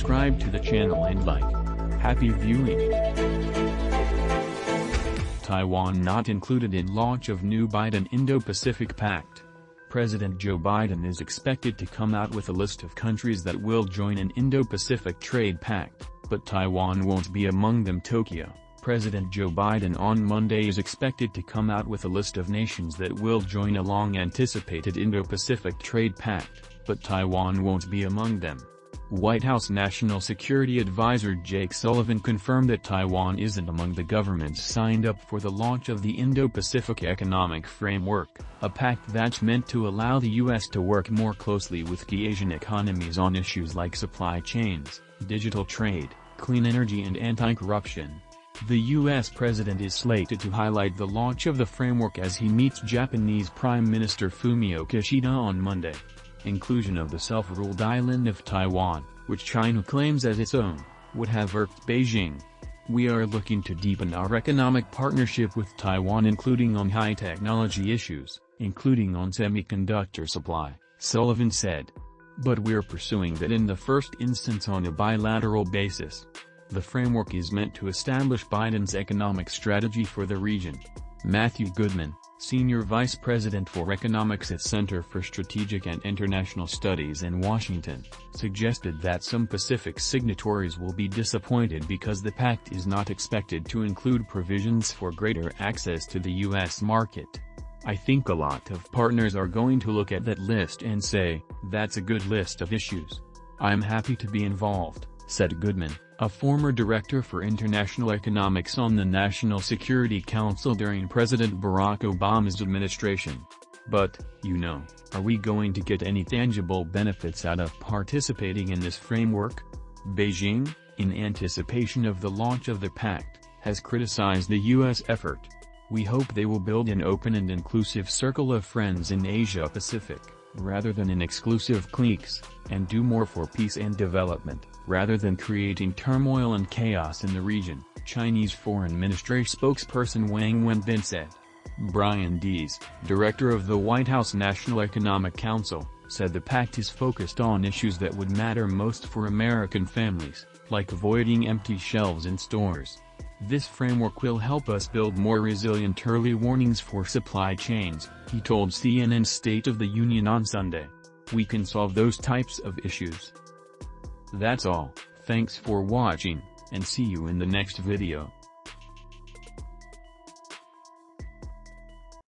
subscribe to the channel and like. Happy viewing. Taiwan not included in launch of new Biden Indo-Pacific Pact. President Joe Biden is expected to come out with a list of countries that will join an Indo-Pacific Trade Pact, but Taiwan won't be among them. Tokyo. President Joe Biden on Monday is expected to come out with a list of nations that will join a long-anticipated Indo-Pacific Trade Pact, but Taiwan won't be among them. White House National Security Advisor Jake Sullivan confirmed that Taiwan isn't among the governments signed up for the launch of the Indo-Pacific Economic Framework, a pact that's meant to allow the U.S. to work more closely with key Asian economies on issues like supply chains, digital trade, clean energy and anti-corruption. The U.S. president is slated to highlight the launch of the framework as he meets Japanese Prime Minister Fumio Kishida on Monday. Inclusion of the self-ruled island of Taiwan, which China claims as its own, would have irked Beijing. We are looking to deepen our economic partnership with Taiwan, including on high-technology issues, including on semiconductor supply, Sullivan said. But we're pursuing that in the first instance on a bilateral basis. The framework is meant to establish Biden's economic strategy for the region. Matthew Goodman, Senior Vice President for Economics at Center for Strategic and International Studies in Washington, suggested that some Pacific signatories will be disappointed because the pact is not expected to include provisions for greater access to the U.S. market. I think a lot of partners are going to look at that list and say, that's a good list of issues. I'm happy to be involved, said Goodman, a former director for international economics on the National Security Council during President Barack Obama's administration. But, are we going to get any tangible benefits out of participating in this framework? Beijing, in anticipation of the launch of the pact, has criticized the U.S. effort. We hope they will build an open and inclusive circle of friends in Asia-Pacific, rather than in exclusive cliques, and do more for peace and development, rather than creating turmoil and chaos in the region, Chinese Foreign Ministry spokesperson Wang Wenbin said. Brian Dees, director of the White House National Economic Council, said the pact is focused on issues that would matter most for American families, like avoiding empty shelves in stores. This framework will help us build more resilient early warnings for supply chains, he told CNN's State of the Union on Sunday. We can solve those types of issues. That's all, thanks for watching, and see you in the next video.